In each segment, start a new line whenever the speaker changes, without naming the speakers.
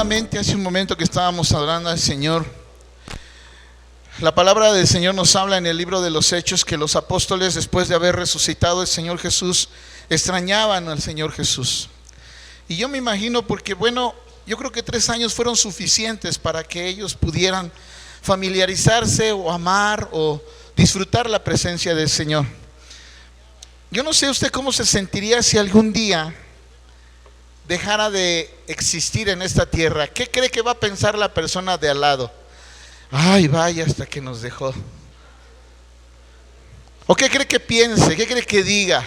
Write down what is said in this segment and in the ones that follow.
la mente hace un momento que estábamos adorando al Señor. La palabra del Señor nos habla en el libro de los Hechos que los apóstoles, después de haber resucitado el Señor Jesús, extrañaban al Señor Jesús. Y yo me imagino, porque yo creo que 3 años fueron suficientes para que ellos pudieran familiarizarse o amar o disfrutar la presencia del Señor. Yo no sé usted cómo se sentiría si algún día dejara de existir en esta tierra. ¿Qué cree que va a pensar la persona de al lado? Ay, vaya, hasta que nos dejó. ¿O qué cree que piense? ¿Qué cree que diga?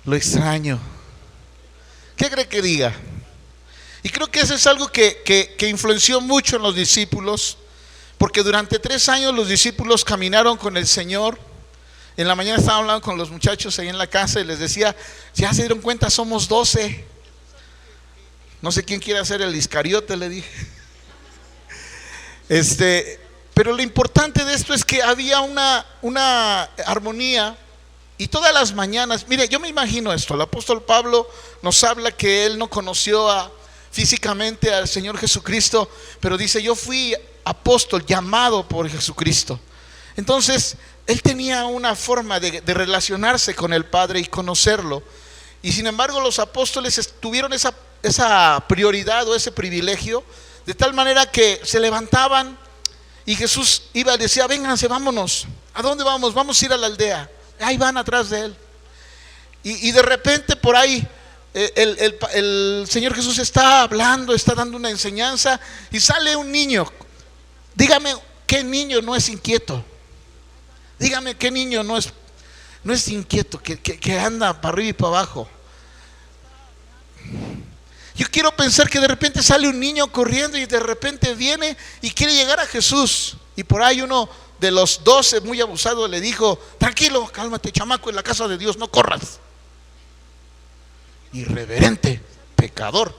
Lo extraño. ¿Qué cree que diga? Y creo que eso es algo que influenció mucho en los discípulos, porque durante 3 años los discípulos caminaron con el Señor. En la mañana estaba hablando con los muchachos ahí en la casa y les decía, ya se dieron cuenta, somos 12. No sé quién quiere hacer el Iscariote, le dije. Pero lo importante de esto es que había una armonía. Y todas las mañanas, mire, yo me imagino esto, el apóstol Pablo nos habla que él no conoció físicamente al Señor Jesucristo, pero dice, yo fui apóstol llamado por Jesucristo. Entonces, él tenía una forma de relacionarse con el Padre y conocerlo. Y sin embargo, los apóstoles tuvieron esa prioridad o ese privilegio, de tal manera que se levantaban y Jesús iba y decía, vénganse, vámonos. ¿A dónde vamos? Vamos a ir a la aldea. Ahí van atrás de él. Y de repente por ahí el Señor Jesús está hablando, está dando una enseñanza y sale un niño. Dígame, ¿qué niño no es inquieto? Dígame, ¿qué niño no es inquieto, que anda para arriba y para abajo? Yo quiero pensar que de repente sale un niño corriendo y de repente viene y quiere llegar a Jesús. Y por ahí uno de los 12, muy abusado, le dijo, tranquilo, cálmate, chamaco, en la casa de Dios no corras. Irreverente, pecador.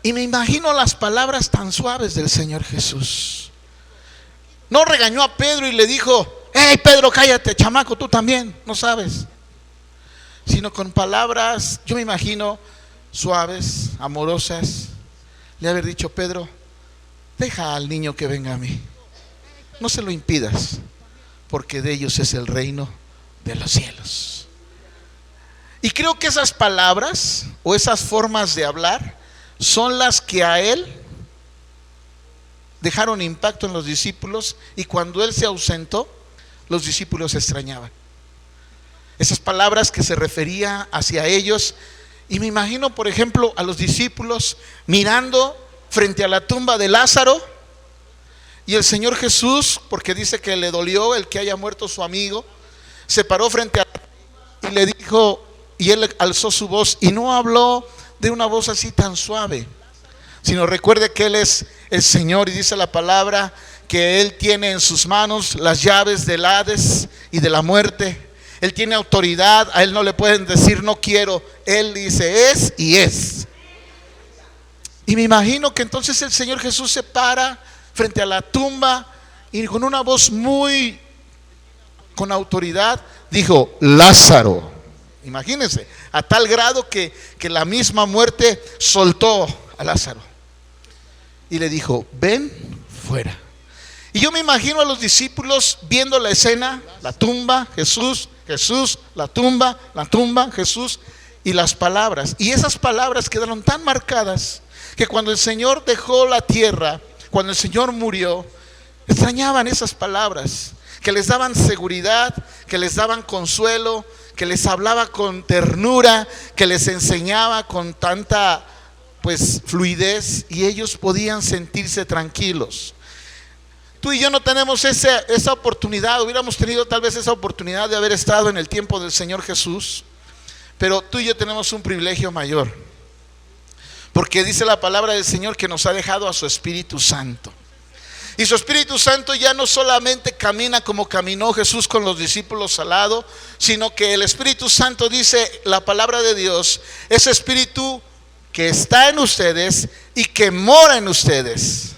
Y me imagino las palabras tan suaves del Señor Jesús. No regañó a Pedro y le dijo, hey Pedro, cállate, chamaco, tú también, no sabes. Sino con palabras, yo me imagino, suaves, amorosas, le haber dicho, Pedro, deja al niño que venga a mí. No se lo impidas, porque de ellos es el reino de los cielos. Y creo que esas palabras o esas formas de hablar son las que a él dejaron impacto en los discípulos, y cuando él se ausentó, los discípulos se extrañaban. Esas palabras que se refería hacia ellos. Y me imagino, por ejemplo, a los discípulos mirando frente a la tumba de Lázaro, y el Señor Jesús, porque dice que le dolió el que haya muerto su amigo, se paró frente a y le dijo, y él alzó su voz y no habló de una voz así tan suave, sino recuerde que él es el Señor, y dice la palabra que él tiene en sus manos las llaves del Hades y de la muerte. Él tiene autoridad, a él no le pueden decir no quiero, él dice es y es. Y me imagino que entonces el Señor Jesús se para frente a la tumba y con una voz con autoridad dijo, Lázaro. Imagínense, a tal grado que la misma muerte soltó a Lázaro y le dijo, ven fuera. Y yo me imagino a los discípulos viendo la escena, la tumba, Jesús, la tumba, Jesús, y las palabras. Y esas palabras quedaron tan marcadas que cuando el Señor dejó la tierra, cuando el Señor murió, extrañaban esas palabras que les daban seguridad, que les daban consuelo, que les hablaba con ternura, que les enseñaba con tanta fluidez, y ellos podían sentirse tranquilos. Tú y yo no tenemos esa oportunidad. Hubiéramos tenido tal vez esa oportunidad de haber estado en el tiempo del Señor Jesús, pero tú y yo tenemos un privilegio mayor, porque dice la palabra del Señor que nos ha dejado a su Espíritu Santo. Y su Espíritu Santo ya no solamente camina como caminó Jesús con los discípulos al lado, sino que el Espíritu Santo, dice la palabra de Dios, ese Espíritu que está en ustedes y que mora en ustedes.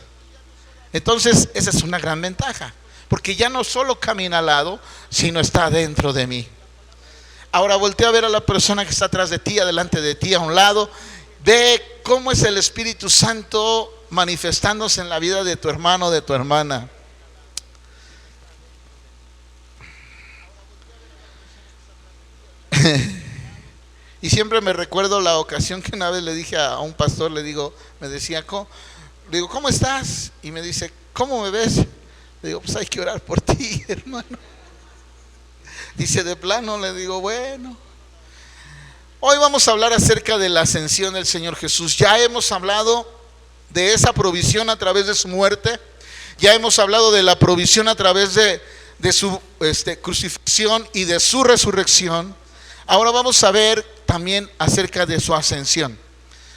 Entonces esa es una gran ventaja, porque ya no solo camina al lado, sino está dentro de mí. Ahora voltea a ver a la persona que está atrás de ti, adelante de ti, a un lado. Ve cómo es el Espíritu Santo manifestándose en la vida de tu hermano, de tu hermana. Y siempre me recuerdo la ocasión que una vez le dije a un pastor, le digo, me decía, ¿cómo estás? Y me dice, ¿cómo me ves? Le digo, pues hay que orar por ti, hermano. Dice, de plano. Le digo, bueno. Hoy vamos a hablar acerca de la ascensión del Señor Jesús. Ya hemos hablado de esa provisión a través de su muerte. Ya hemos hablado de la provisión a través de su crucifixión y de su resurrección. Ahora vamos a ver también acerca de su ascensión,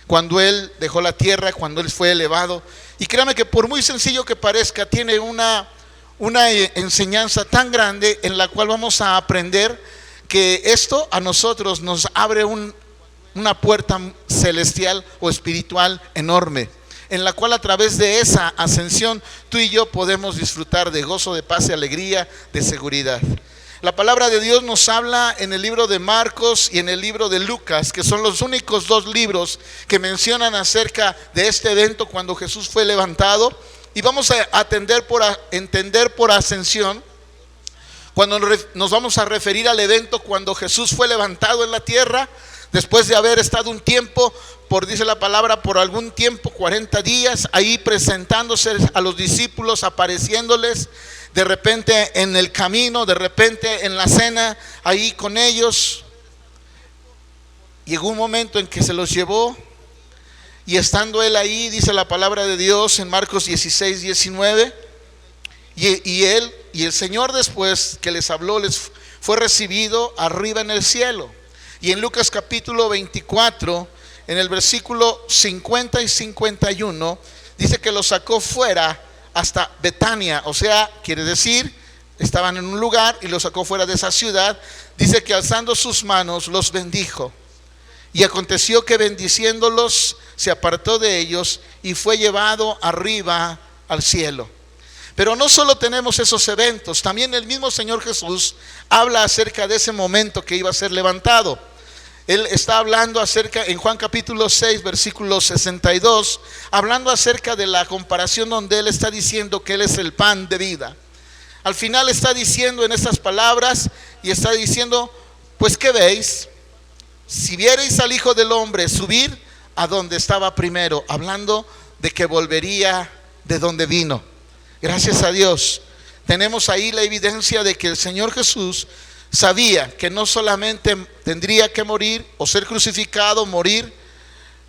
cuando Él dejó la tierra, cuando Él fue elevado. Y créame que por muy sencillo que parezca, tiene una enseñanza tan grande en la cual vamos a aprender que esto a nosotros nos abre una puerta celestial o espiritual enorme, en la cual a través de esa ascensión tú y yo podemos disfrutar de gozo, de paz y alegría, de seguridad. La palabra de Dios nos habla en el libro de Marcos y en el libro de Lucas, que son los únicos dos libros que mencionan acerca de este evento cuando Jesús fue levantado. Y vamos a entender por ascensión, cuando nos vamos a referir al evento cuando Jesús fue levantado en la tierra, después de haber estado un tiempo, dice la palabra, por algún tiempo, 40 días, ahí presentándose a los discípulos, apareciéndoles. De repente en el camino, de repente en la cena, ahí con ellos. Llegó un momento en que se los llevó, y estando Él ahí, dice la palabra de Dios en Marcos 16, 19, y el Señor, después que les habló, les fue recibido arriba en el cielo. Y en Lucas capítulo 24, en el versículo 50 y 51, dice que los sacó fuera hasta Betania, o sea, quiere decir, estaban en un lugar y los sacó fuera de esa ciudad. Dice que alzando sus manos los bendijo, y aconteció que bendiciéndolos se apartó de ellos y fue llevado arriba al cielo. Pero no solo tenemos esos eventos, también el mismo Señor Jesús habla acerca de ese momento que iba a ser levantado. Él está hablando acerca, en Juan capítulo 6, versículo 62, hablando acerca de la comparación donde Él está diciendo que Él es el pan de vida. Al final está diciendo en estas palabras, y está diciendo, pues ¿qué veis? Si viereis al Hijo del Hombre subir a donde estaba primero, hablando de que volvería de donde vino. Gracias a Dios, tenemos ahí la evidencia de que el Señor Jesús sabía que no solamente tendría que morir o ser crucificado, morir,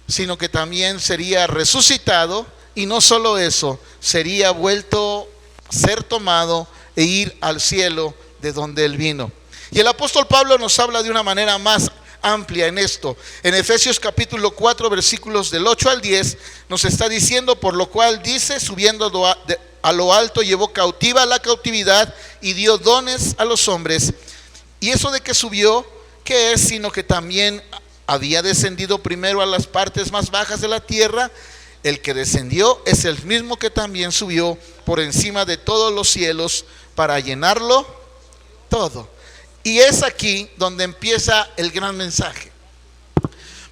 sino que también sería resucitado, y no solo eso, sería vuelto a ser tomado e ir al cielo de donde Él vino. Y el apóstol Pablo nos habla de una manera más amplia en esto. En Efesios capítulo 4, versículos del 8 al 10, nos está diciendo, por lo cual dice, subiendo a lo alto, llevó cautiva la cautividad y dio dones a los hombres. Y eso de que subió, ¿qué es? Sino que también había descendido primero a las partes más bajas de la tierra. El que descendió es el mismo que también subió por encima de todos los cielos para llenarlo todo. Y es aquí donde empieza el gran mensaje,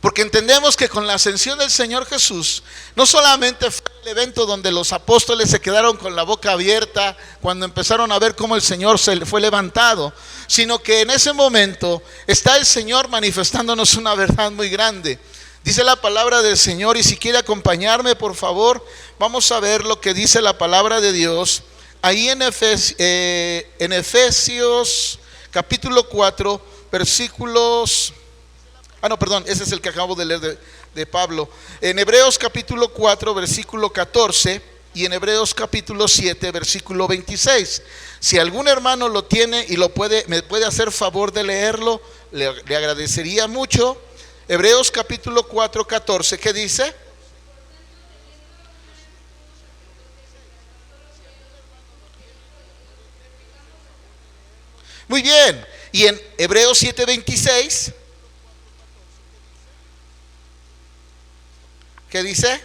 porque entendemos que con la ascensión del Señor Jesús, no solamente fue el evento donde los apóstoles se quedaron con la boca abierta cuando empezaron a ver cómo el Señor se fue levantado, sino que en ese momento está el Señor manifestándonos una verdad muy grande. Dice la palabra del Señor, y si quiere acompañarme, por favor, vamos a ver lo que dice la palabra de Dios ahí en Efesios capítulo 4, versículos... ese es el que acabo de leer de Pablo. En Hebreos capítulo 4, versículo 14, y en Hebreos capítulo 7, versículo 26. Si algún hermano lo tiene y me puede hacer favor de leerlo, le agradecería mucho. Hebreos capítulo 4, 14, ¿qué dice? Muy bien. Y en Hebreos 7, 26, ¿qué dice?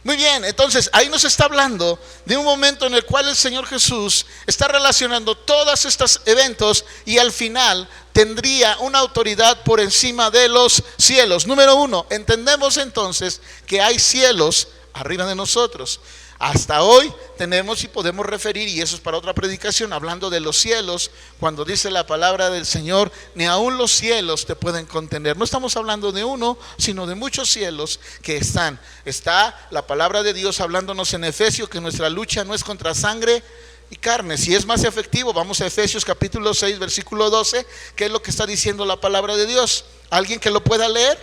Muy bien, entonces ahí nos está hablando de un momento en el cual el Señor Jesús está relacionando todos estos eventos y al final tendría una autoridad por encima de los cielos. Número uno, entendemos entonces que hay cielos arriba de nosotros. Hasta hoy tenemos y podemos referir, y eso es para otra predicación, hablando de los cielos, cuando dice la palabra del Señor, ni aun los cielos te pueden contener. No estamos hablando de uno, sino de muchos cielos que están. Está la palabra de Dios hablándonos en Efesios que nuestra lucha no es contra sangre y carne. Si es más efectivo, vamos a Efesios capítulo 6, versículo 12, que es lo que está diciendo la palabra de Dios. ¿Alguien que lo pueda leer,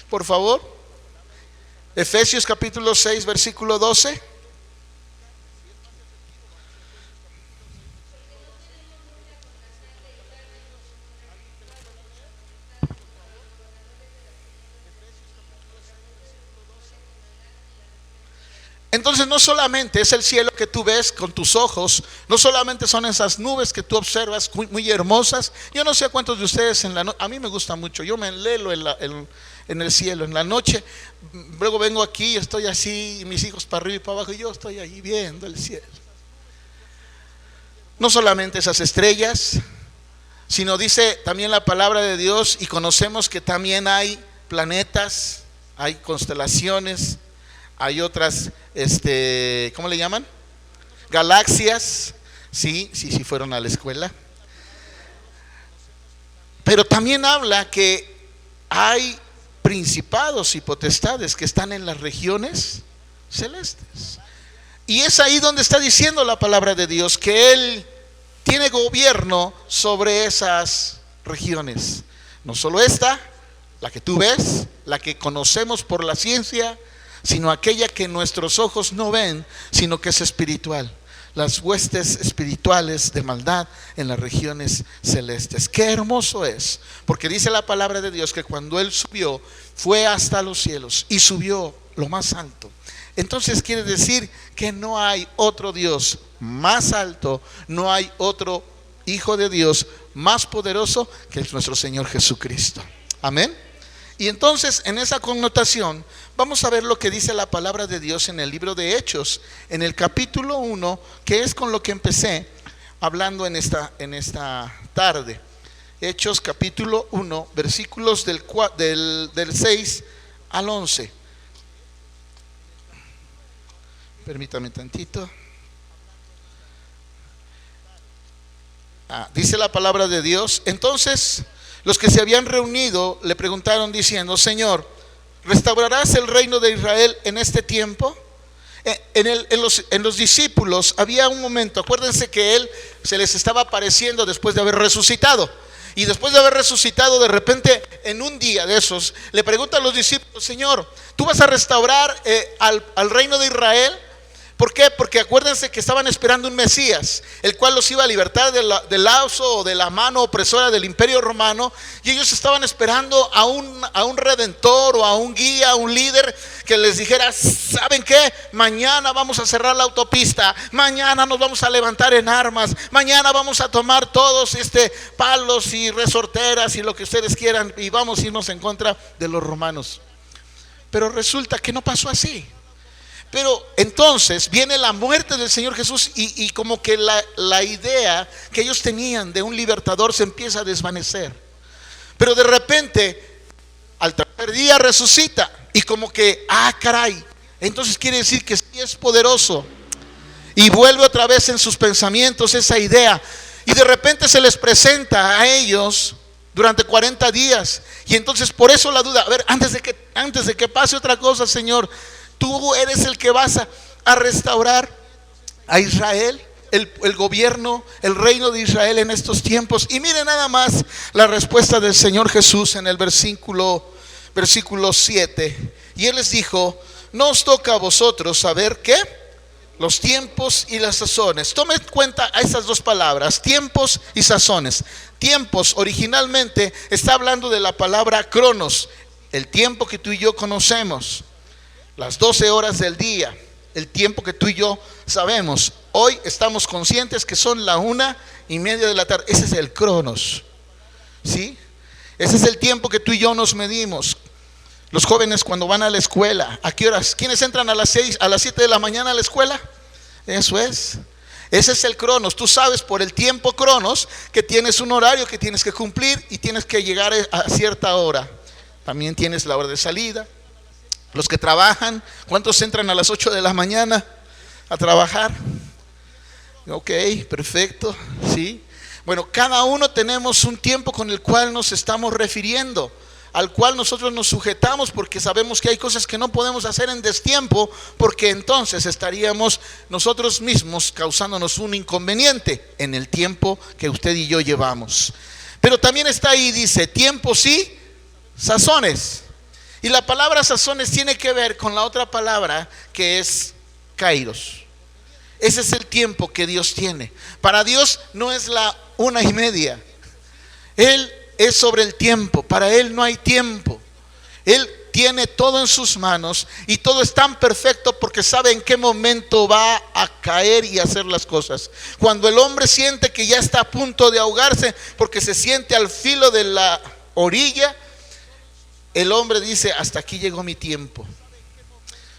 por favor? Efesios capítulo 6, versículo 12. Entonces no solamente es el cielo que tú ves con tus ojos, no solamente son esas nubes que tú observas muy, muy hermosas. Yo no sé a cuántos de ustedes en la noche, a mí me gusta mucho, yo me enlelo en el cielo, en la noche. Luego vengo aquí y estoy así, mis hijos para arriba y para abajo, y yo estoy ahí viendo el cielo. No solamente esas estrellas, sino dice también la palabra de Dios, y conocemos que también hay planetas, hay constelaciones, hay otras, ¿cómo le llaman? Galaxias. Sí, fueron a la escuela. Pero también habla que hay principados y potestades que están en las regiones celestes. Y es ahí donde está diciendo la palabra de Dios que Él tiene gobierno sobre esas regiones. No solo esta, la que tú ves, la que conocemos por la ciencia, sino aquella que nuestros ojos no ven, sino que es espiritual. Las huestes espirituales de maldad en las regiones celestes. Qué hermoso es, porque dice la palabra de Dios que cuando Él subió, fue hasta los cielos y subió lo más alto. Entonces quiere decir que no hay otro Dios más alto, no hay otro Hijo de Dios más poderoso que es nuestro Señor Jesucristo. Amén. Y entonces en esa connotación vamos a ver lo que dice la palabra de Dios en el libro de Hechos, en el capítulo 1, que es con lo que empecé hablando en esta tarde. Hechos capítulo 1, versículos del 6 al 11. Permítame tantito. Dice la palabra de Dios. Entonces los que se habían reunido le preguntaron diciendo: Señor, ¿restaurarás el reino de Israel en este tiempo? En los discípulos había un momento, acuérdense que Él se les estaba apareciendo después de haber resucitado. Y después de haber resucitado, de repente en un día de esos le preguntan a los discípulos: Señor, ¿tú vas a restaurar al reino de Israel? ¿Por qué? Porque acuérdense que estaban esperando un Mesías, el cual los iba a libertar del lazo o de la mano opresora del imperio romano. Y ellos estaban esperando a un redentor o a un guía, a un líder que les dijera: ¿saben qué? Mañana vamos a cerrar la autopista, mañana nos vamos a levantar en armas, mañana vamos a tomar todos palos y resorteras y lo que ustedes quieran, y vamos a irnos en contra de los romanos. Pero resulta que no pasó así. Pero entonces viene la muerte del Señor Jesús y como que la idea que ellos tenían de un libertador se empieza a desvanecer. Pero de repente, al tercer día resucita y como que, caray, entonces quiere decir que sí es poderoso. Y vuelve otra vez en sus pensamientos esa idea. Y de repente se les presenta a ellos durante 40 días. Y entonces por eso la duda: a ver, antes de que pase otra cosa, Señor, tú eres el que vas a restaurar a Israel, el gobierno, el reino de Israel en estos tiempos. Y mire nada más la respuesta del Señor Jesús en el versículo 7. Y Él les dijo: no os toca a vosotros saber ¿qué? Los tiempos y las sazones. Tome en cuenta a esas dos palabras, tiempos y sazones. Tiempos originalmente está hablando de la palabra cronos, el tiempo que tú y yo conocemos. Las 12 horas del día, el tiempo que tú y yo sabemos. Hoy estamos conscientes que son la 1:30 de la tarde. Ese es el cronos, ¿sí? Ese es el tiempo que tú y yo nos medimos. Los jóvenes cuando van a la escuela, ¿a qué horas? ¿Quiénes entran a las 6, a las 7 de la mañana a la escuela? Eso es. Ese es el cronos. Tú sabes por el tiempo cronos que tienes un horario que tienes que cumplir y tienes que llegar a cierta hora. También tienes la hora de salida. Los que trabajan, ¿cuántos entran a las 8 de la mañana a trabajar? Ok, perfecto, sí. Bueno, cada uno tenemos un tiempo con el cual nos estamos refiriendo, al cual nosotros nos sujetamos, porque sabemos que hay cosas que no podemos hacer en destiempo, porque entonces estaríamos nosotros mismos causándonos un inconveniente en el tiempo que usted y yo llevamos. Pero también está ahí, dice, tiempos y sazones. Y la palabra sazones tiene que ver con la otra palabra que es kairos. Ese es el tiempo que Dios tiene. Para Dios no es la 1:30. Él es sobre el tiempo. Para Él no hay tiempo. Él tiene todo en sus manos y todo es tan perfecto porque sabe en qué momento va a caer y hacer las cosas. Cuando el hombre siente que ya está a punto de ahogarse porque se siente al filo de la orilla, el hombre dice, hasta aquí llegó mi tiempo.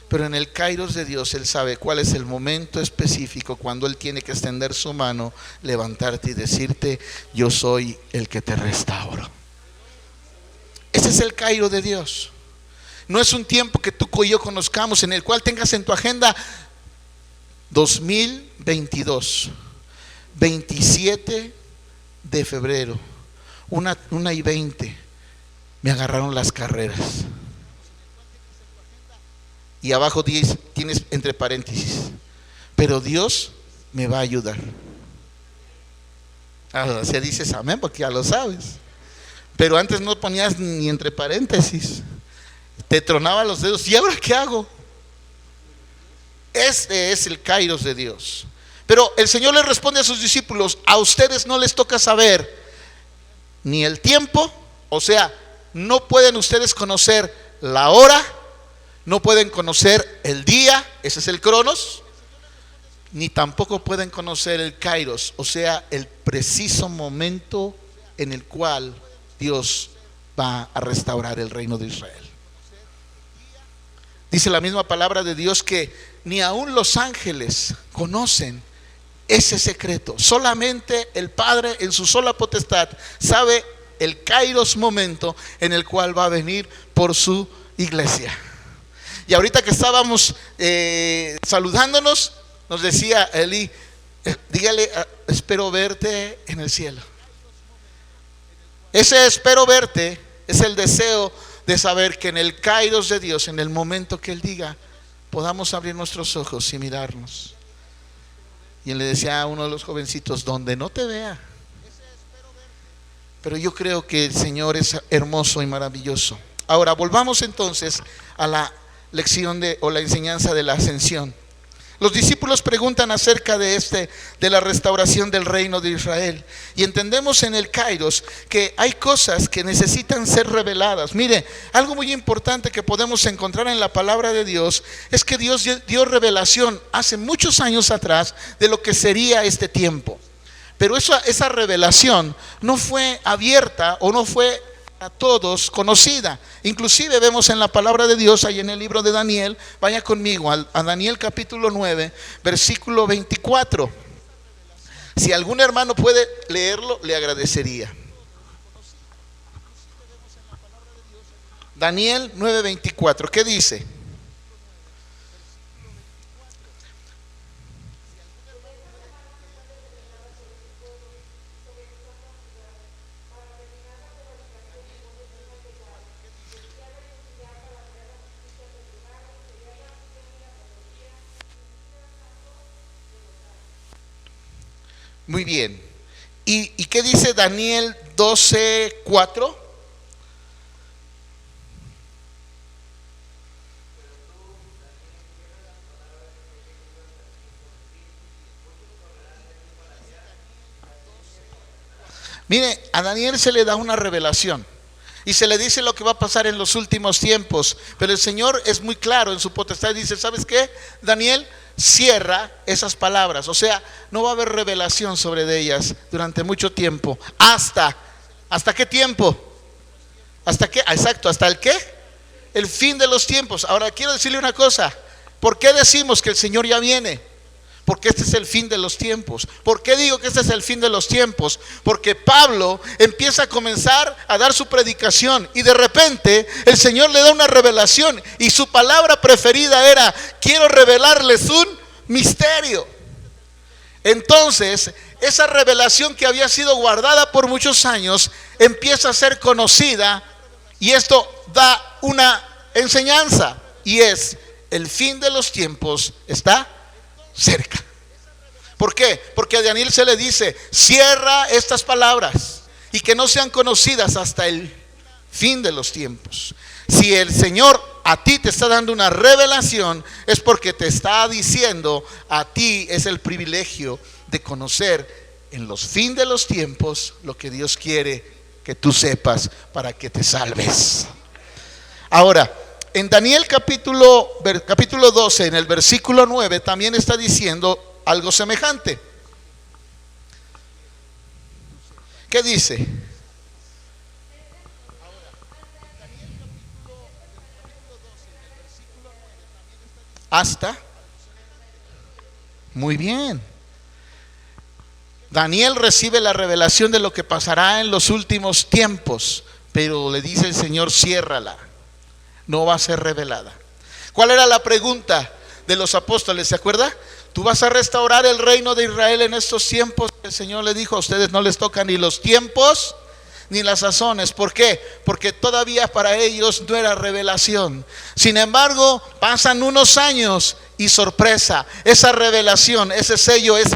Pero en el kairos de Dios, Él sabe cuál es el momento específico cuando Él tiene que extender su mano, levantarte y decirte, yo soy el que te restauro. Ese es el kairos de Dios. No es un tiempo que tú y yo conozcamos, en el cual tengas en tu agenda 2022, 27 de febrero, 1:20, me agarraron las carreras. Y abajo tienes entre paréntesis, pero Dios me va a ayudar. O sea, dices amén porque ya lo sabes. Pero antes no ponías ni entre paréntesis. Te tronaba los dedos. ¿Y ahora qué hago? Este es el kairos de Dios. Pero el Señor le responde a sus discípulos, a ustedes no les toca saber ni el tiempo, o sea, no pueden ustedes conocer la hora, no pueden conocer el día, ese es el cronos, ni tampoco pueden conocer el kairos, o sea, el preciso momento en el cual Dios va a restaurar el reino de Israel. Dice la misma palabra de Dios que ni aún los ángeles conocen ese secreto. Solamente el Padre en su sola potestad sabe el kairos momento en el cual va a venir por su iglesia. Y ahorita que estábamos saludándonos, nos decía Eli, dígale, espero verte en el cielo. Ese espero verte es el deseo de saber que en el kairos de Dios, en el momento que Él diga, podamos abrir nuestros ojos y mirarnos. Y Él le decía a uno de los jovencitos, donde no te vea. Pero yo creo que el Señor es hermoso y maravilloso. Ahora volvamos entonces a la lección o la enseñanza de la ascensión. Los discípulos preguntan acerca de la restauración del reino de Israel, y entendemos en el kairos que hay cosas que necesitan ser reveladas. Mire, algo muy importante que podemos encontrar en la palabra de Dios es que Dios dio revelación hace muchos años atrás de lo que sería este tiempo, pero esa revelación no fue abierta o no fue a todos conocida. Inclusive vemos en la palabra de Dios ahí en el libro de Daniel, vaya conmigo a Daniel capítulo 9 versículo 24. Si algún hermano puede leerlo, le agradecería. Daniel 9:24, ¿qué dice? Muy bien. ¿Y qué dice Daniel 12:4? Mire, a Daniel se le da una revelación y se le dice lo que va a pasar en los últimos tiempos, pero el Señor es muy claro en su potestad y dice, ¿sabes qué, Daniel? Cierra esas palabras, o sea, no va a haber revelación sobre de ellas durante mucho tiempo. ¿Hasta qué tiempo? ¿Hasta qué? Exacto, ¿hasta el qué? el fin de los tiempos. Ahora quiero decirle una cosa. ¿Por qué decimos que el Señor ya viene? Porque este es el fin de los tiempos. ¿Por qué digo que este es el fin de los tiempos? Porque Pablo empieza a comenzar a dar su predicación y de repente el Señor le da una revelación y su palabra preferida era: quiero revelarles un misterio. Entonces, esa revelación que había sido guardada por muchos años empieza a ser conocida y esto da una enseñanza y es: el fin de los tiempos está cerca. ¿Por qué? Porque a Daniel se le dice: cierra estas palabras y que no sean conocidas hasta el fin de los tiempos. Si el Señor a ti te está dando una revelación, es porque te está diciendo: a ti es el privilegio de conocer en los fin de los tiempos lo que Dios quiere que tú sepas para que te salves. Ahora, en Daniel capítulo 12, en el versículo 9, también está diciendo algo semejante. ¿Qué dice? Hasta. Muy bien. Daniel recibe la revelación de lo que pasará en los últimos tiempos, pero le dice el Señor: ciérrala. No va a ser revelada. ¿Cuál era la pregunta de los apóstoles? ¿Se acuerda? ¿Tú vas a restaurar el reino de Israel en estos tiempos? El Señor le dijo: a ustedes no les tocan ni los tiempos ni las sazones. ¿Por qué? Porque todavía para ellos no era revelación. Sin embargo, pasan unos años y sorpresa, esa revelación, ese sello es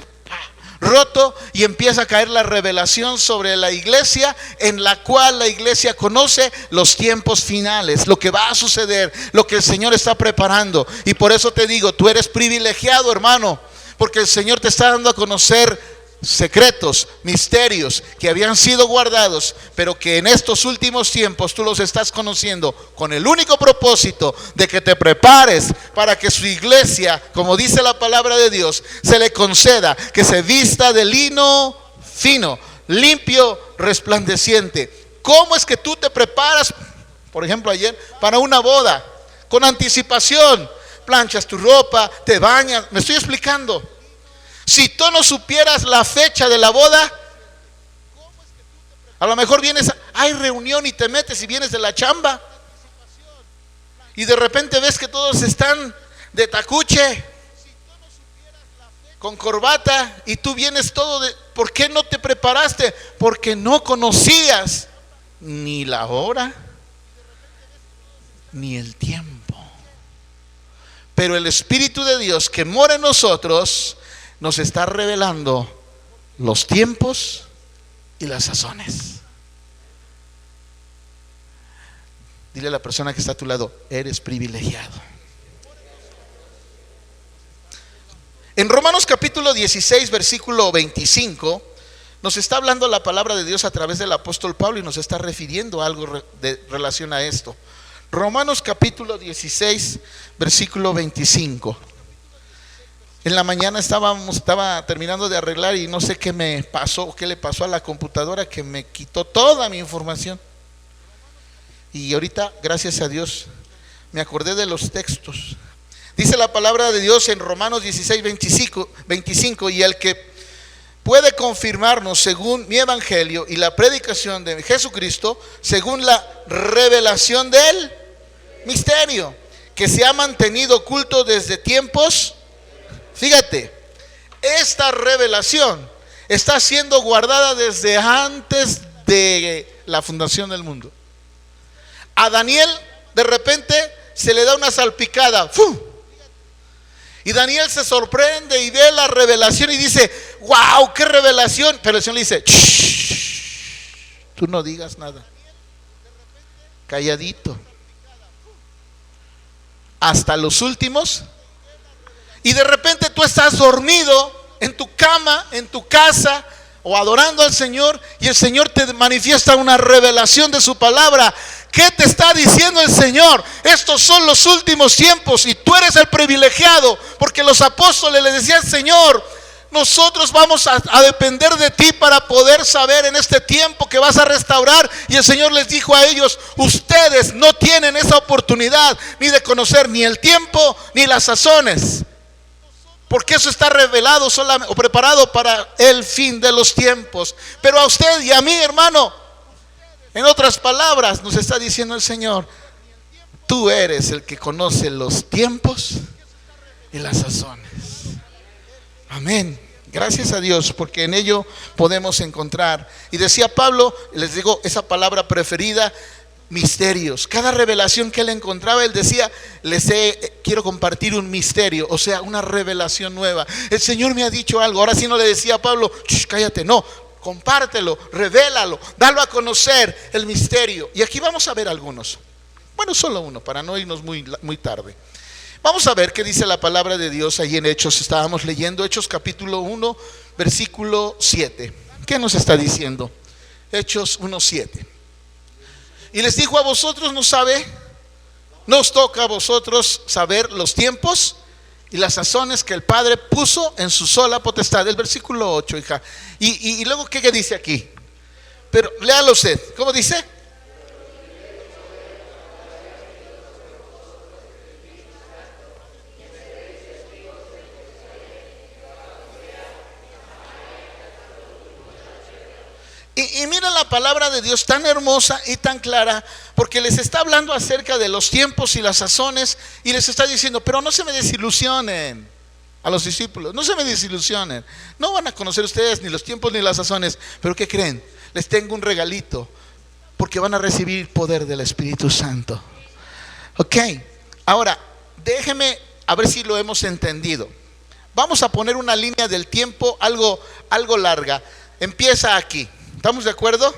roto y empieza a caer la revelación sobre la iglesia, en la cual la iglesia conoce los tiempos finales, lo que va a suceder, lo que el Señor está preparando. Y por eso te digo, tú eres privilegiado, hermano, porque el Señor te está dando a conocer secretos, misterios que habían sido guardados, pero que en estos últimos tiempos tú los estás conociendo con el único propósito de que te prepares para que su iglesia, como dice la palabra de Dios, se le conceda que se vista de lino fino, limpio, resplandeciente. ¿Cómo es que tú te preparas, por ejemplo ayer, para una boda? Con anticipación, planchas tu ropa, te bañas. ¿Me estoy explicando? Si tú no supieras la fecha de la boda, a lo mejor vienes, hay reunión y te metes y vienes de la chamba y de repente ves que todos están de tacuche, con corbata, y tú vienes todo de... ¿Por qué no te preparaste? Porque no conocías ni la hora ni el tiempo. Pero el Espíritu de Dios que mora en nosotros nos está revelando los tiempos y las sazones. Dile a la persona que está a tu lado: eres privilegiado. En Romanos capítulo 16, versículo 25, nos está hablando la palabra de Dios a través del apóstol Pablo y nos está refiriendo a algo de relación a esto. Romanos capítulo 16, versículo 25. En la mañana estaba terminando de arreglar y no sé qué me pasó, qué le pasó a la computadora, que me quitó toda mi información. Y ahorita, gracias a Dios, me acordé de los textos. Dice la palabra de Dios en Romanos 16, 25: y el que puede confirmarnos según mi evangelio y la predicación de Jesucristo, según la revelación del misterio, que se ha mantenido oculto desde tiempos. Fíjate, esta revelación está siendo guardada desde antes de la fundación del mundo. A Daniel de repente se le da una salpicada, ¡fu! Y Daniel se sorprende y ve la revelación y dice: ¡wow! ¡Qué revelación! Pero el Señor le dice: ¡shh! Tú no digas nada, calladito, hasta los últimos. Y de repente tú estás dormido en tu cama, en tu casa, o adorando al Señor, y el Señor te manifiesta una revelación de su palabra. ¿Qué te está diciendo el Señor? Estos son los últimos tiempos y tú eres el privilegiado, porque los apóstoles le decían: Señor, Nosotros vamos a depender de ti para poder saber en este tiempo que vas a restaurar. Y el Señor les dijo a ellos: ustedes no tienen esa oportunidad ni de conocer ni el tiempo ni las sazones, porque eso está revelado solamente o preparado para el fin de los tiempos. Pero a usted y a mí, hermano, en otras palabras, nos está diciendo el Señor: tú eres el que conoce los tiempos y las sazones. Amén. Gracias a Dios, porque en ello podemos encontrar. Y decía Pablo, les digo esa palabra preferida, misterios. Cada revelación que él encontraba, él decía: quiero compartir un misterio, o sea, una revelación nueva. El Señor me ha dicho algo. Ahora sí no le decía a Pablo: cállate, no, compártelo, revélalo, dalo a conocer el misterio. Y aquí vamos a ver algunos. Bueno, solo uno, para no irnos muy tarde. Vamos a ver qué dice la palabra de Dios ahí en Hechos. Estábamos leyendo Hechos capítulo 1, versículo 7. ¿Qué nos está diciendo? Hechos 1:7. Y les dijo: a vosotros no os toca a vosotros saber los tiempos y las sazones que el Padre puso en su sola potestad. El versículo 8, hija. Y luego, ¿qué dice aquí? Pero léalo usted. ¿Cómo dice? Y miren la palabra de Dios tan hermosa y tan clara, porque les está hablando acerca de los tiempos y las sazones, y les está diciendo: pero no se me desilusionen. A los discípulos: no se me desilusionen, no van a conocer ustedes ni los tiempos ni las sazones, pero ¿qué creen? Les tengo un regalito, porque van a recibir poder del Espíritu Santo. Ok, ahora déjeme a ver si lo hemos entendido. Vamos a poner una línea del tiempo algo larga. Empieza aquí. ¿Estamos de acuerdo?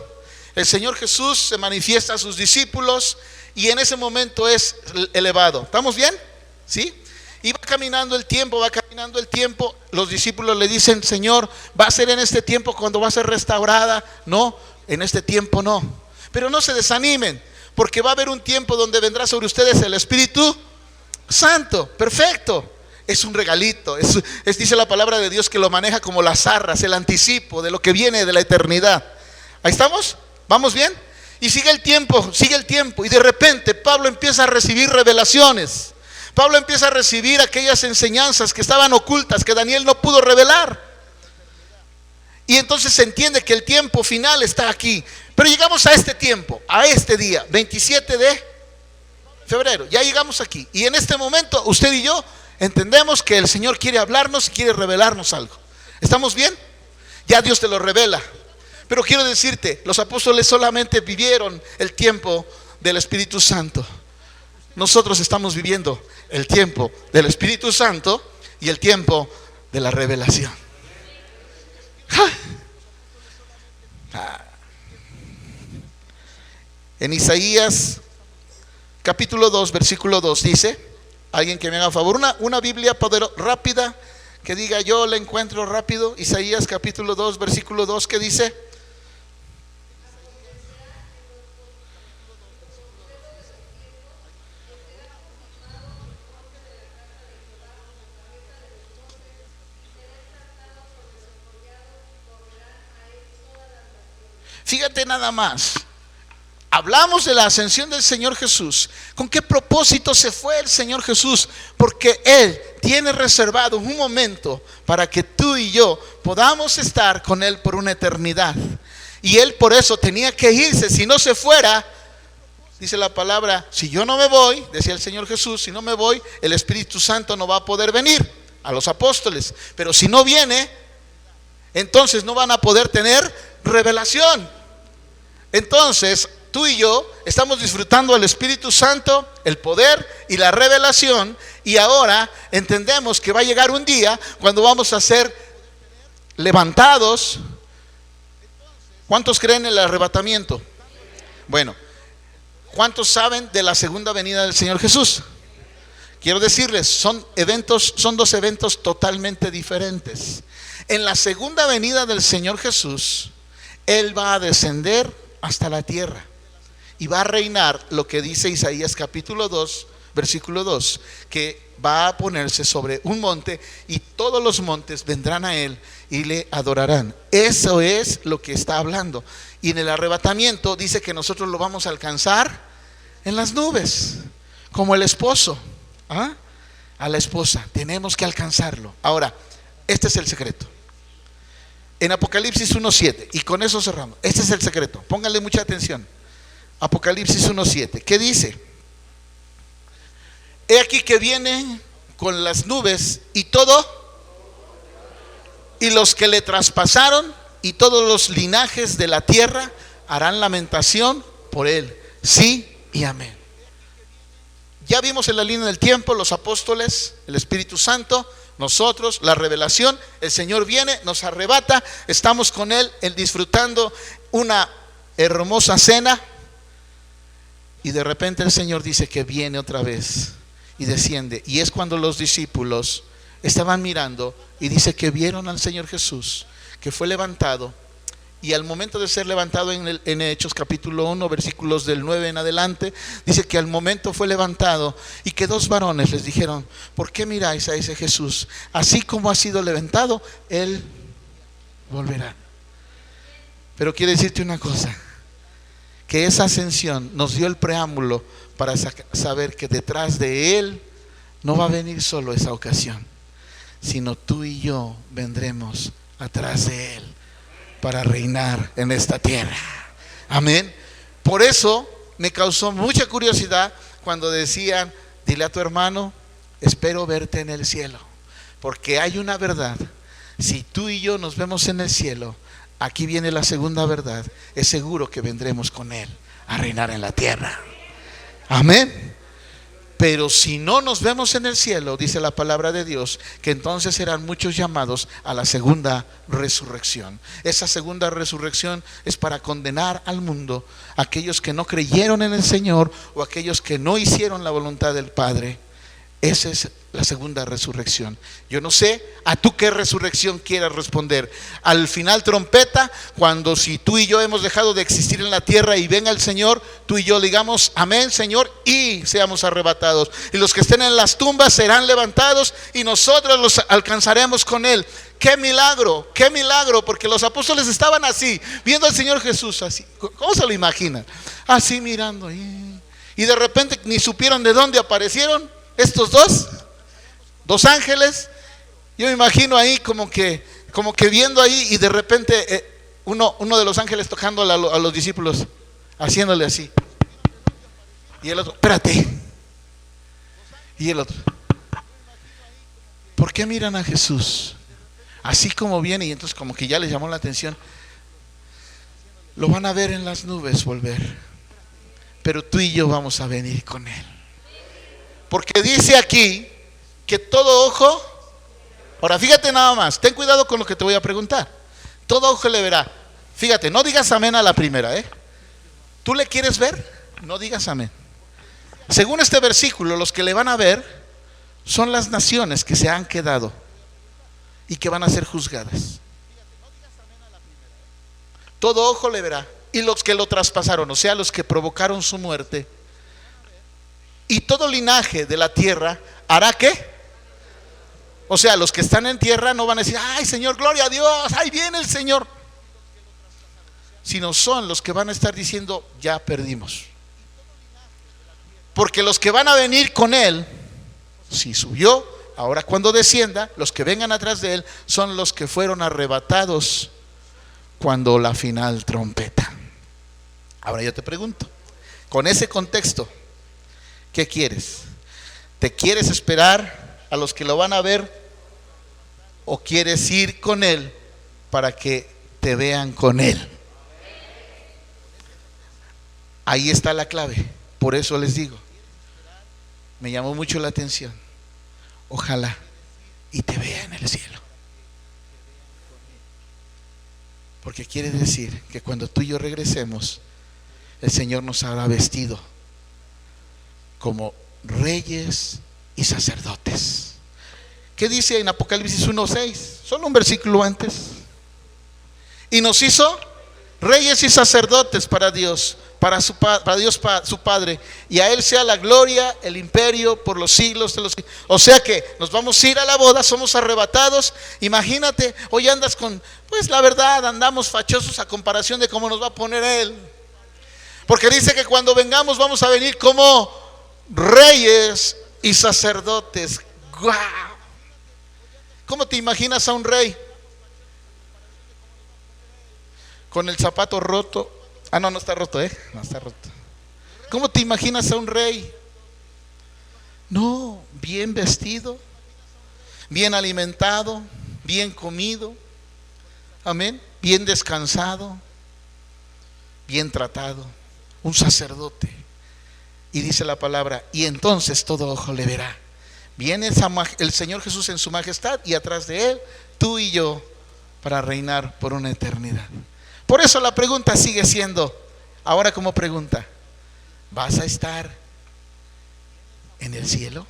El Señor Jesús se manifiesta a sus discípulos y en ese momento es elevado. ¿Estamos bien? ¿Sí? Y va caminando el tiempo. Los discípulos le dicen: Señor, ¿va a ser en este tiempo cuando va a ser restaurada? No, en este tiempo no. Pero no se desanimen, porque va a haber un tiempo donde vendrá sobre ustedes el Espíritu Santo. Perfecto. Es un regalito, dice la palabra de Dios que lo maneja como las arras, el anticipo de lo que viene de la eternidad. ¿Ahí estamos? ¿Vamos bien? Y sigue el tiempo, y de repente Pablo empieza a recibir revelaciones. Pablo empieza a recibir aquellas enseñanzas que estaban ocultas, que Daniel no pudo revelar. Y entonces se entiende que el tiempo final está aquí. Pero llegamos a este tiempo, a este día, 27 de febrero. Ya llegamos aquí. Y en este momento usted y yo entendemos que el Señor quiere hablarnos y quiere revelarnos algo. ¿Estamos bien? Ya Dios te lo revela. Pero quiero decirte, los apóstoles solamente vivieron el tiempo del Espíritu Santo. Nosotros estamos viviendo el tiempo del Espíritu Santo y el tiempo de la revelación. En Isaías capítulo 2, versículo 2 dice: alguien que me haga favor, una Biblia rápida, que diga yo la encuentro rápido. Isaías capítulo 2, versículo 2, ¿qué dice? Fíjate nada más. Hablamos de la ascensión del Señor Jesús. ¿Con qué propósito se fue el Señor Jesús? Porque Él tiene reservado un momento para que tú y yo podamos estar con Él por una eternidad. Y Él por eso tenía que irse. Si no se fuera, dice la palabra: si yo no me voy, decía el Señor Jesús, si no me voy, el Espíritu Santo no va a poder venir a los apóstoles. Pero si no viene, entonces no van a poder tener revelación. Entonces tú y yo estamos disfrutando del Espíritu Santo, el poder y la revelación, y ahora entendemos que va a llegar un día cuando vamos a ser levantados. ¿Cuántos creen en el arrebatamiento? Bueno, ¿cuántos saben de la segunda venida del Señor Jesús? Quiero decirles, son dos eventos totalmente diferentes. En la segunda venida del Señor Jesús, Él va a descender hasta la tierra y va a reinar, lo que dice Isaías capítulo 2, versículo 2, que va a ponerse sobre un monte y todos los montes vendrán a él y le adorarán. Eso es lo que está hablando. Y en el arrebatamiento dice que nosotros lo vamos a alcanzar en las nubes, como el esposo, ¿ah?, a la esposa. Tenemos que alcanzarlo. Ahora, este es el secreto. En Apocalipsis 1:7, y con eso cerramos. Este es el secreto. Pónganle mucha atención. Apocalipsis 1:7. ¿Qué dice? He aquí que viene con las nubes y los que le traspasaron y todos los linajes de la tierra harán lamentación por él. Sí y amén. Ya vimos en la línea del tiempo los apóstoles, el Espíritu Santo, nosotros, la revelación. El Señor viene, nos arrebata, estamos con él disfrutando una hermosa cena, y de repente el Señor dice que viene otra vez y desciende. Y es cuando los discípulos estaban mirando y dice que vieron al Señor Jesús, que fue levantado. Y al momento de ser levantado, en Hechos capítulo 1, versículos del 9 en adelante, dice que al momento fue levantado y que dos varones les dijeron: ¿por qué miráis a ese Jesús? Así como ha sido levantado, él volverá. Pero quiero decirte una cosa, que esa ascensión nos dio el preámbulo para saber que detrás de él no va a venir solo esa ocasión, sino tú y yo vendremos atrás de él para reinar en esta tierra. Amén. Por eso me causó mucha curiosidad cuando decían: dile a tu hermano, espero verte en el cielo. Porque hay una verdad: si tú y yo nos vemos en el cielo, aquí viene la segunda verdad, es seguro que vendremos con él a reinar en la tierra. Amén. Pero si no nos vemos en el cielo, dice la palabra de Dios, que entonces serán muchos llamados a la segunda resurrección. Esa segunda resurrección es para condenar al mundo, aquellos que no creyeron en el Señor o aquellos que no hicieron la voluntad del Padre. Esa es la segunda resurrección. Yo no sé a tú qué resurrección quieras responder. Al final trompeta, cuando si tú y yo hemos dejado de existir en la tierra y venga el Señor, tú y yo digamos amén, Señor, y seamos arrebatados. Y los que estén en las tumbas serán levantados y nosotros los alcanzaremos con él. ¡Qué milagro! ¡Qué milagro! Porque los apóstoles estaban así, viendo al Señor Jesús así. ¿Cómo se lo imaginan? Así mirando. Y de repente ni supieron de dónde aparecieron estos dos ángeles. Yo me imagino ahí como que viendo ahí, y de repente uno de los ángeles tocando a los discípulos, haciéndole así, y el otro: espérate. Y el otro: ¿por qué miran a Jesús? Así como viene, y entonces como que ya les llamó la atención. Lo van a ver en las nubes volver, pero tú y yo vamos a venir con él. Porque dice aquí que todo ojo, ahora fíjate nada más, ten cuidado con lo que te voy a preguntar. Todo ojo le verá. Fíjate, no digas amén a la primera, ¿Tú le quieres ver? No digas amén. Según este versículo, los que le van a ver son las naciones que se han quedado y que van a ser juzgadas. Todo ojo le verá. Y los que lo traspasaron, o sea, los que provocaron su muerte. Y todo linaje de la tierra hará ¿qué? O sea, los que están en tierra no van a decir: ay, Señor, gloria a Dios, ahí viene el Señor. Sino son los que van a estar diciendo: ya perdimos. Porque los que van a venir con él, si subió, ahora cuando descienda, los que vengan atrás de él son los que fueron arrebatados cuando la final trompeta. Ahora yo te pregunto, con ese contexto, ¿qué quieres? ¿Te quieres esperar a los que lo van a ver o quieres ir con él para que te vean con él? Ahí está la clave. Por eso les digo, me llamó mucho la atención. Ojalá y te vea en el cielo. Porque quiere decir que cuando tú y yo regresemos, el Señor nos habrá vestido como reyes y sacerdotes. ¿Qué dice en Apocalipsis 1:6? Solo un versículo antes. Y nos hizo reyes y sacerdotes para Dios, para Dios su Padre, y a Él sea la gloria, el imperio por los siglos de los siglos. O sea que nos vamos a ir a la boda, somos arrebatados. Imagínate, hoy andas con, pues la verdad, andamos fachosos a comparación de cómo nos va a poner Él. Porque dice que cuando vengamos vamos a venir como reyes y sacerdotes. ¡Guau! ¿Cómo te imaginas a un rey? Con el zapato roto. Ah, no, no está roto, no está roto. ¿Cómo te imaginas a un rey? No, bien vestido, bien alimentado, bien comido, amén, bien descansado, bien tratado, un sacerdote. Y dice la palabra, y entonces todo ojo le verá. Viene el Señor Jesús en su majestad, y atrás de Él, tú y yo, para reinar por una eternidad. Por eso la pregunta sigue siendo, ahora como pregunta, ¿vas a estar en el cielo?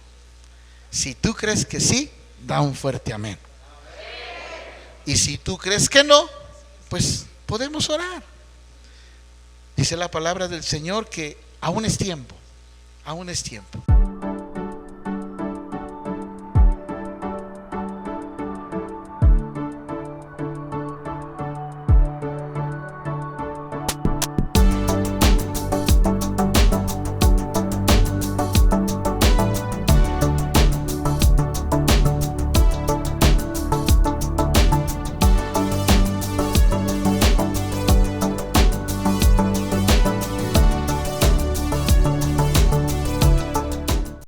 Si tú crees que sí, da un fuerte amén. Y si tú crees que no, pues podemos orar. Dice la palabra del Señor que aún es tiempo, aún es tiempo.